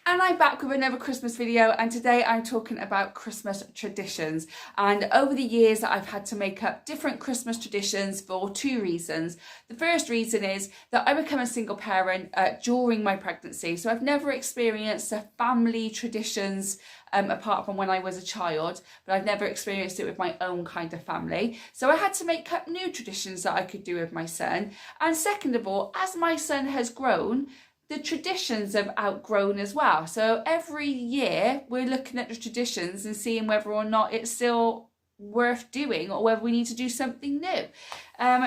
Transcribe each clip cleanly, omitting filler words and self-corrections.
And I'm back with another Christmas video, and today I'm talking about Christmas traditions. And over the years I've had to make up different Christmas traditions for two reasons. The first reason is that I became a single parent during my pregnancy, so I've never experienced the family traditions apart from when I was a child, but I've never experienced it with my own kind of family. So I had to make up new traditions that I could do with my son. And second of all, as my son has grown, the traditions have outgrown as well. So every year we're looking at the traditions and seeing whether or not it's still worth doing or whether we need to do something new.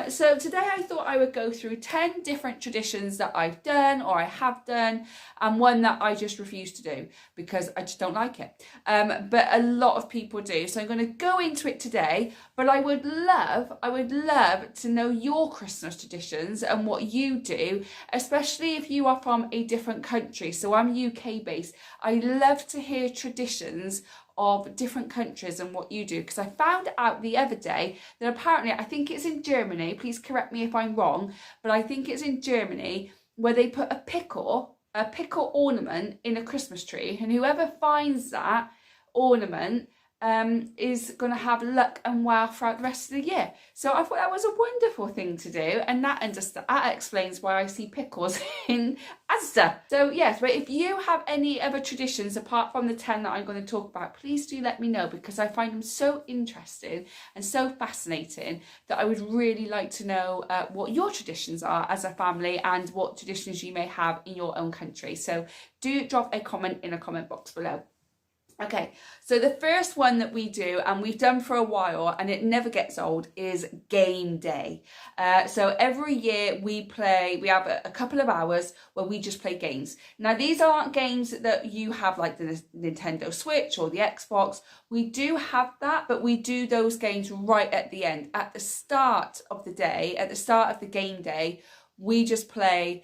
So today I thought I would go through 10 different traditions that I've done or I have done, and one that I just refuse to do because I just don't like it. But a lot of people do. So I'm going to go into it today, but I would love to know your Christmas traditions and what you do, especially if you are from a different country. So I'm UK based. I love to hear traditions of different countries and what you do, because I found out the other day that apparently, I think it's in Germany, please correct me if I'm wrong, but I think it's in Germany where they put a pickle ornament in a Christmas tree, and whoever finds that ornament is going to have luck and wealth throughout the rest of the year. So I thought that was a wonderful thing to do, and that explains why I see pickles in Asda. So yes, but if you have any other traditions apart from the 10 that I'm going to talk about, please do let me know, because I find them so interesting and so fascinating that I would really like to know what your traditions are as a family and what traditions you may have in your own country. So do drop a comment in a comment box below. Okay, so the first one that we do, and we've done for a while and it never gets old, is game day. So every year we have a couple of hours where we just play games. Now these aren't games that you have like the Nintendo Switch or the Xbox. We do have that, but we do those games right at the end. At the start of the day, at the start of the game day, we just play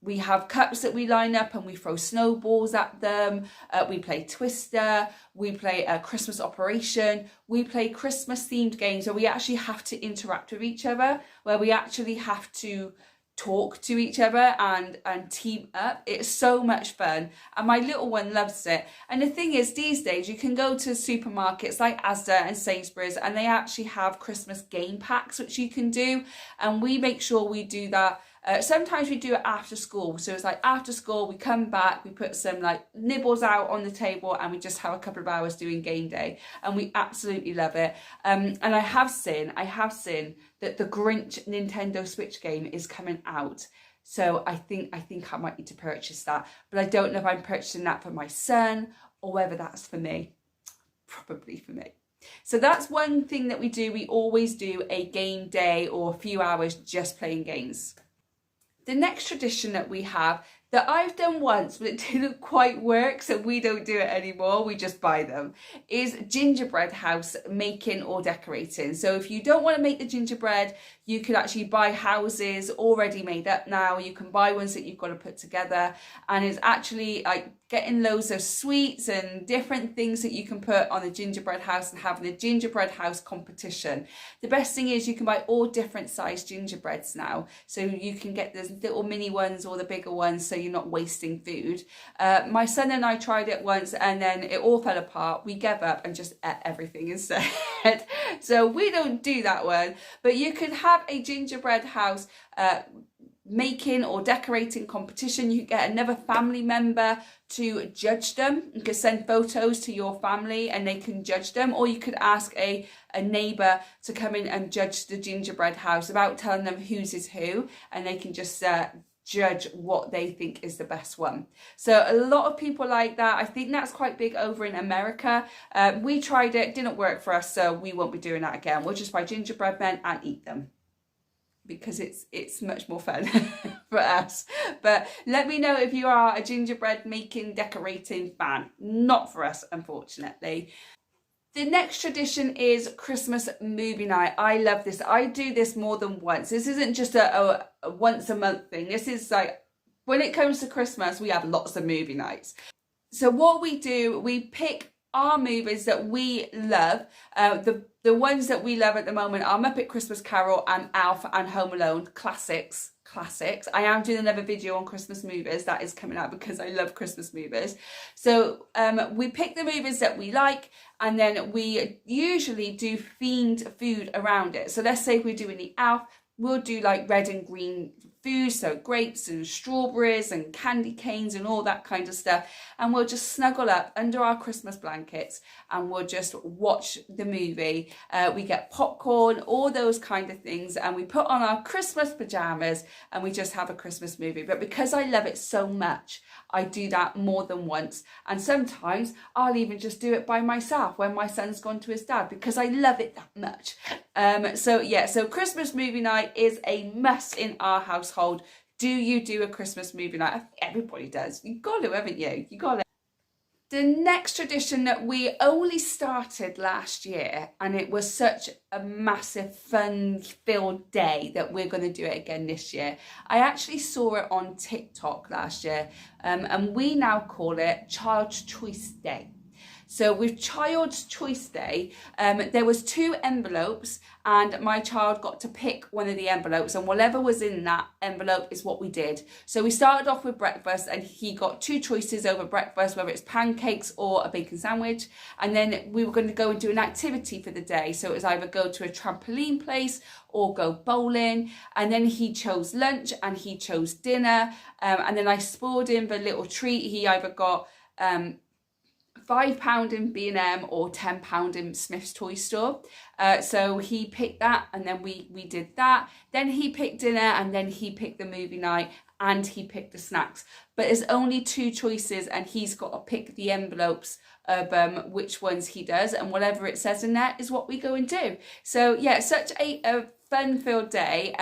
we have cups that we line up and we throw snowballs at them. We play Twister. We play Christmas Operation. We play Christmas themed games where we actually have to interact with each other, where we actually have to talk to each other and team up. It's so much fun, and my little one loves it. And the thing is, these days you can go to supermarkets like Asda and Sainsbury's, and they actually have Christmas game packs which you can do, and we make sure we do that. Sometimes we do it after school, so it's like after school we come back, we put some like nibbles out on the table, and we just have a couple of hours doing game day, and we absolutely love it. And I have seen that the Grinch Nintendo Switch game is coming out, so I think I might need to purchase that, but I don't know if I'm purchasing that for my son or whether that's for me. Probably for me. So that's one thing that we do. We always do a game day or a few hours just playing games. The next tradition that we have, that I've done once but it didn't quite work, so we don't do it anymore, we just buy them, is gingerbread house making or decorating. So if you don't want to make the gingerbread, you can actually buy houses already made up now. You can buy ones that you've got to put together, and it's actually like getting loads of sweets and different things that you can put on the gingerbread house and having a gingerbread house competition. The best thing is you can buy all different sized gingerbreads now, so you can get the little mini ones or the bigger ones, so you're not wasting food. My son and I tried it once and then it all fell apart. We gave up and just ate everything instead. So we don't do that one, but you could have a gingerbread house making or decorating competition. You can get another family member to judge them. You can send photos to your family and they can judge them, or you could ask a neighbour to come in and judge the gingerbread house without telling them whose is who, and they can just judge what they think is the best one. So a lot of people like that. I think that's quite big over in America. We tried it, didn't work for us, so we won't be doing that again. We'll just buy gingerbread men and eat them, because it's much more fun for us. But let me know if you are a gingerbread making, decorating fan. Not for us, unfortunately. The next tradition is Christmas movie night. I love this. I do this more than once. This isn't just a once a month thing. This is like, when it comes to Christmas, we have lots of movie nights. So what we do, we pick our movies that we love. The ones that we love at the moment are Muppet Christmas Carol and Alf and Home Alone, classics. classics. I am doing another video on Christmas movies that is coming out because I love Christmas movies. So we pick the movies that we like, and then we usually do themed food around it. So let's say if we're doing the Elf, we'll do like red and green food, so grapes and strawberries and candy canes and all that kind of stuff, and we'll just snuggle up under our Christmas blankets and we'll just watch the movie. We get popcorn, all those kind of things, and we put on our Christmas pajamas and we just have a Christmas movie. But because I love it so much, I do that more than once, and sometimes I'll even just do it by myself when my son's gone to his dad because I love it that much. So Christmas movie night is a must in our household. Do you do a Christmas movie night? I think everybody does. You've got to, haven't you? You got to. The next tradition that we only started last year, and it was such a massive fun-filled day that we're going to do it again this year. I actually saw it on TikTok last year, and we now call it Child's Choice Day. So with Child's Choice Day, there was 2 envelopes, and my child got to pick one of the envelopes, and whatever was in that envelope is what we did. So we started off with breakfast, and he got 2 choices over breakfast, whether it's pancakes or a bacon sandwich. And then we were going to go and do an activity for the day. So it was either go to a trampoline place or go bowling. And then he chose lunch and he chose dinner. And then I spoiled him the little treat. He either got £5 in B&M or £10 in Smith's Toy Store. So he picked that, and then we did that. Then he picked dinner, and then he picked the movie night, and he picked the snacks. But there's only 2 choices, and he's got to pick the envelopes of which ones he does, and whatever it says in there is what we go and do. So yeah, such a fun-filled day.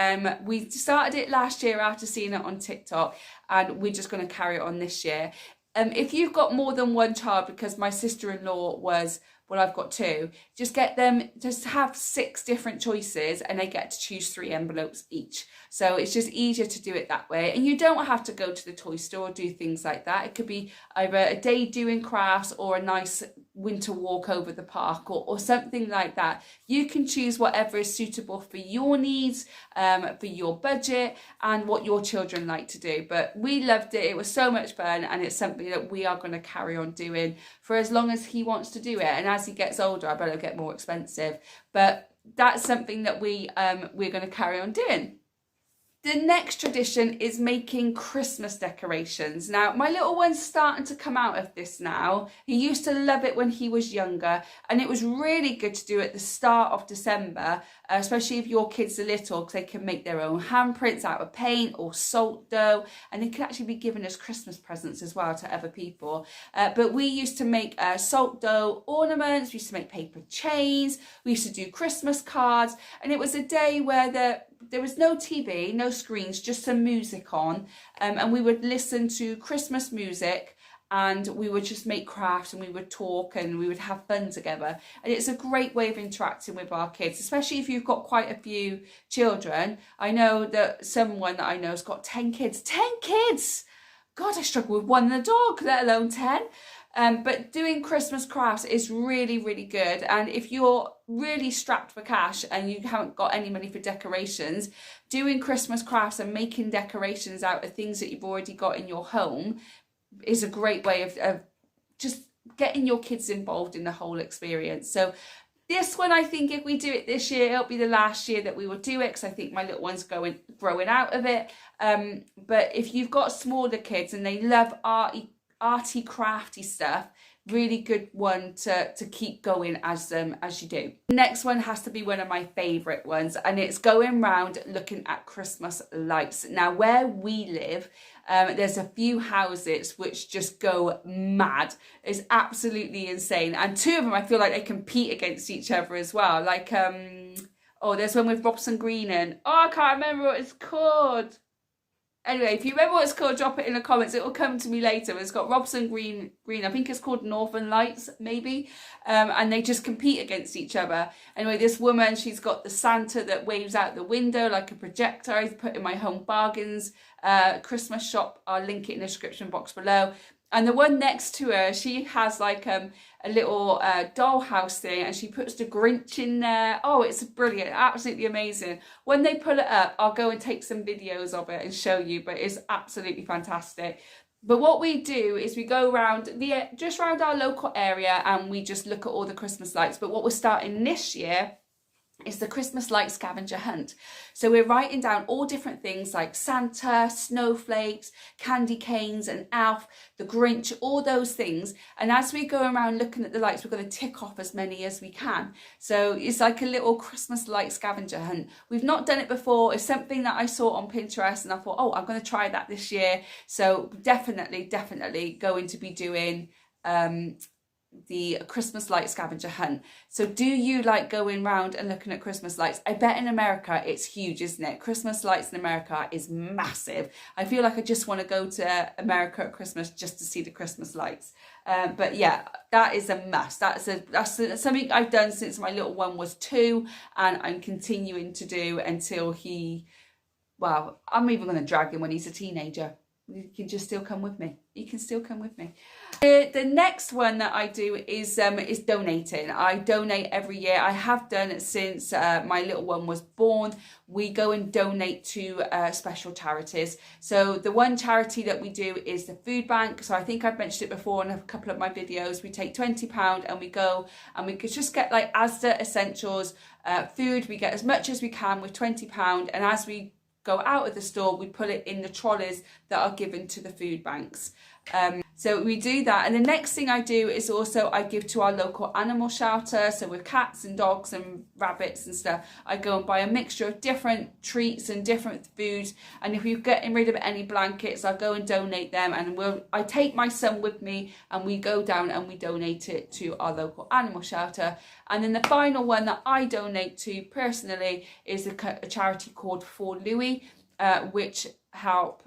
We started it last year after seeing it on TikTok, and we're just going to carry it on this year. If you've got more than one child, because my sister-in-law was, well, I've got 2, just get them, just have 6 different choices, and they get to choose 3 envelopes each. So it's just easier to do it that way. And you don't have to go to the toy store or do things like that. It could be either a day doing crafts or a nice winter walk over the park or something like that. You can choose whatever is suitable for your needs, for your budget, and what your children like to do. But we loved it. It was so much fun, and it's something that we are going to carry on doing for as long as he wants to do it. And as he gets older, I bet it'll get more expensive. But that's something that we're going to carry on doing. The next tradition is making Christmas decorations. Now, my little one's starting to come out of this now. He used to love it when he was younger, and it was really good to do at the start of December, especially if your kids are little, because they can make their own handprints out of paint or salt dough, and they can actually be given as Christmas presents as well to other people. But we used to make salt dough ornaments, we used to make paper chains, we used to do Christmas cards, and it was a day where there was no TV, no screens, just some music on, and we would listen to Christmas music, and we would just make crafts, and we would talk, and we would have fun together. And it's a great way of interacting with our kids, especially if you've got quite a few children. I know that someone that I know has got 10 kids. 10 kids! God, I struggle with one and a dog, let alone 10. But doing Christmas crafts is really, really good. And if you're really strapped for cash and you haven't got any money for decorations, doing Christmas crafts and making decorations out of things that you've already got in your home is a great way of just getting your kids involved in the whole experience. So this one, I think if we do it this year, it'll be the last year that we will do it, because I think my little one's growing out of it. But if you've got smaller kids and they love arty crafty stuff, really good one to keep going as you do. Next one has to be one of my favorite ones, and it's going round looking at Christmas lights. Now where we live, there's a few houses which just go mad. It's absolutely insane, and 2 of them I feel like they compete against each other as well, like there's one with Robson Green, and I can't remember what it's called. Anyway, if you remember what it's called, drop it in the comments. It will come to me later. It's got Robson Green. I think it's called Northern Lights, maybe. And they just compete against each other. Anyway, this woman, she's got the Santa that waves out the window like a projector. I've put in my Home Bargains Christmas shop. I'll link it in the description box below. And the one next to her, she has like a little dollhouse thing, and she puts the Grinch in there. Oh, it's brilliant, absolutely amazing. When they pull it up, I'll go and take some videos of it and show you, but it's absolutely fantastic. But what we do is we go around just around our local area, and we just look at all the Christmas lights. But what we're starting this year is the Christmas light scavenger hunt. So we're writing down all different things like Santa, snowflakes, candy canes, and Elf, the Grinch, all those things. And as we go around looking at the lights, we're going to tick off as many as we can. So it's like a little Christmas light scavenger hunt. We've not done it before. It's something that I saw on Pinterest, and I thought, oh, I'm going to try that this year. So definitely going to be doing the Christmas light scavenger hunt. So do you like going round and looking at Christmas lights? I bet in America it's huge, isn't it? Christmas lights in America is massive. I feel like I just want to go to America at Christmas just to see the Christmas lights. But yeah, that is a must. That's something I've done since my little one was 2, and I'm continuing to do until well, I'm even going to drag him when he's a teenager. You can just still come with me. You can still come with me. The next one that I do is donating. I donate every year. I have done since my little one was born. We go and donate to special charities. So the one charity that we do is the food bank. So I think I've mentioned it before in a couple of my videos. We take £20 and we go and we could just get like Asda essentials, food. We get as much as we can with £20, and as we go out of the store, we put it in the trolleys that are given to the food banks. So we do that, and the next thing I do is also I give to our local animal shelter. So with cats and dogs and rabbits and stuff, I go and buy a mixture of different treats and different foods, and if we're getting rid of any blankets, I go and donate them, and I take my son with me, and we go down and we donate it to our local animal shelter. And then the final one that I donate to personally is a charity called For Louis, which help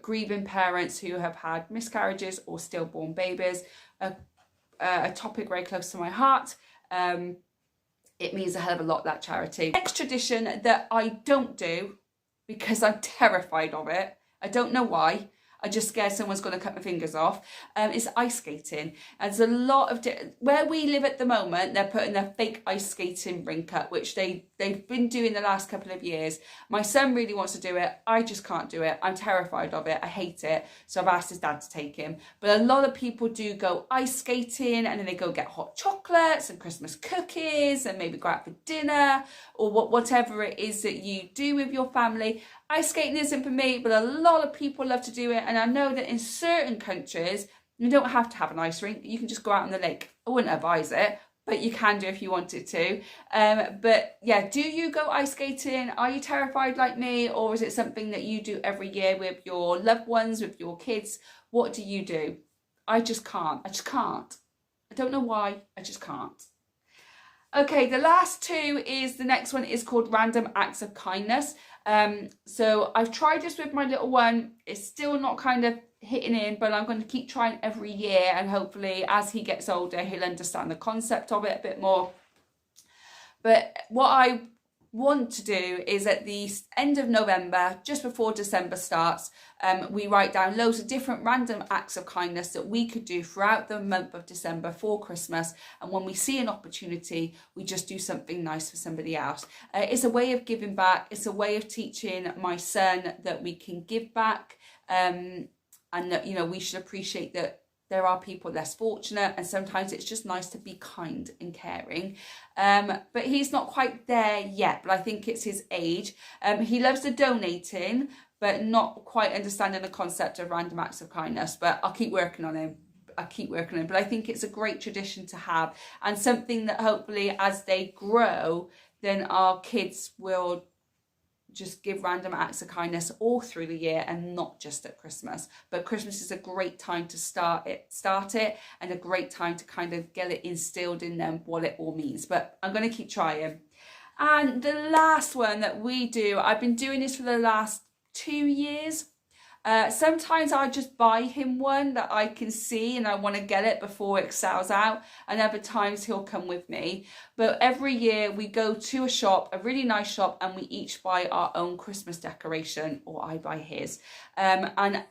grieving parents who have had miscarriages or stillborn babies. A topic very close to my heart. It means a hell of a lot, that charity. Next tradition that I don't do because I'm terrified of it, I don't know why, I just scared someone's going to cut my fingers off, is ice skating. And there's a lot of where we live at the moment, they're putting a fake ice skating rink up, which they've been doing the last couple of years. My son really wants to do it. I just can't do it. I'm terrified of it. I hate it. So I've asked his dad to take him. But a lot of people do go ice skating, and then they go get hot chocolates and Christmas cookies and maybe go out for dinner or whatever it is that you do with your family. Ice skating isn't for me, but a lot of people love to do it. And I know that in certain countries, you don't have to have an ice rink. You can just go out on the lake. I wouldn't advise it, but you can do if you wanted to. But yeah, do you go ice skating? Are you terrified like me? Or is it something that you do every year with your loved ones, with your kids? What do you do? I just can't. I just can't. I don't know why. I just can't. Okay, the last two is, the next one is called Random Acts of Kindness. So I've tried this with my little one. It's still not kind of hitting in, but I'm going to keep trying every year, and hopefully as he gets older, he'll understand the concept of it a bit more. But what I want to do is at the end of November, just before December starts, we write down loads of different random acts of kindness that we could do throughout the month of December for Christmas, and when we see an opportunity, we just do something nice for somebody else. It's a way of giving back. It's a way of teaching my son that we can give back, and that, you know, we should appreciate that there are people less fortunate, and sometimes it's just nice to be kind and caring. But he's not quite there yet, but I think it's his age. He loves the donating, but not quite understanding the concept of random acts of kindness. But I'll keep working on him. But I think it's a great tradition to have, and something that hopefully as they grow, then our kids will just give random acts of kindness all through the year, and not just at Christmas. But Christmas is a great time to start it, and a great time to kind of get it instilled in them what it all means. But I'm going to keep trying. And the last one that we do, I've been doing this for the last 2 years. Sometimes I just buy him one that I can see and I want to get it before it sells out, and other times he'll come with me. But every year we go to a shop, a really nice shop, and we each buy our own Christmas decoration, or I buy his. And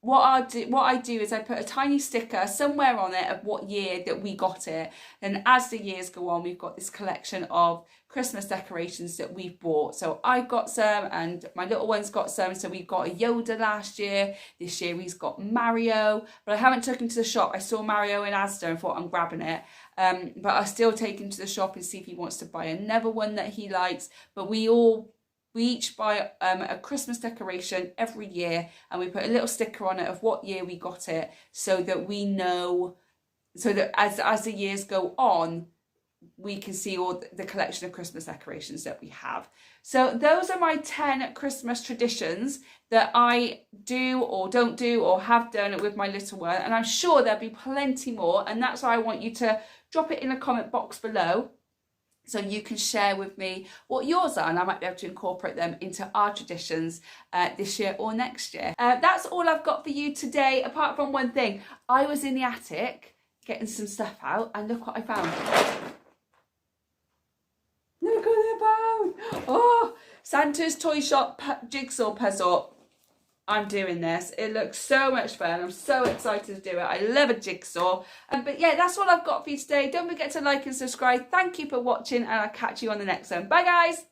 what I do is I put a tiny sticker somewhere on it of what year that we got it. And as the years go on, we've got this collection of Christmas decorations that we've bought. So I got some and my little one's got some. So we got a Yoda last year. This year he's got Mario, but I haven't took him to the shop. I saw Mario in Asda and thought I'm grabbing it. But I'll still take him to the shop and see if he wants to buy another one that he likes. But we each buy a Christmas decoration every year, and we put a little sticker on it of what year we got it, so that we know, so that as the years go on, we can see all the collection of Christmas decorations that we have. So those are my 10 Christmas traditions that I do or don't do or have done with my little one. And I'm sure there'll be plenty more. And that's why I want you to drop it in the comment box below, so you can share with me what yours are, and I might be able to incorporate them into our traditions this year or next year. That's all I've got for you today, apart from one thing. I was in the attic getting some stuff out, and look what I found. Look what I found! Oh, Santa's Toy Shop jigsaw puzzle. I'm doing this. It looks so much fun. I'm so excited to do it. I love a jigsaw. But yeah, that's all I've got for you today. Don't forget to like and subscribe. Thank you for watching, and I'll catch you on the next one. Bye guys.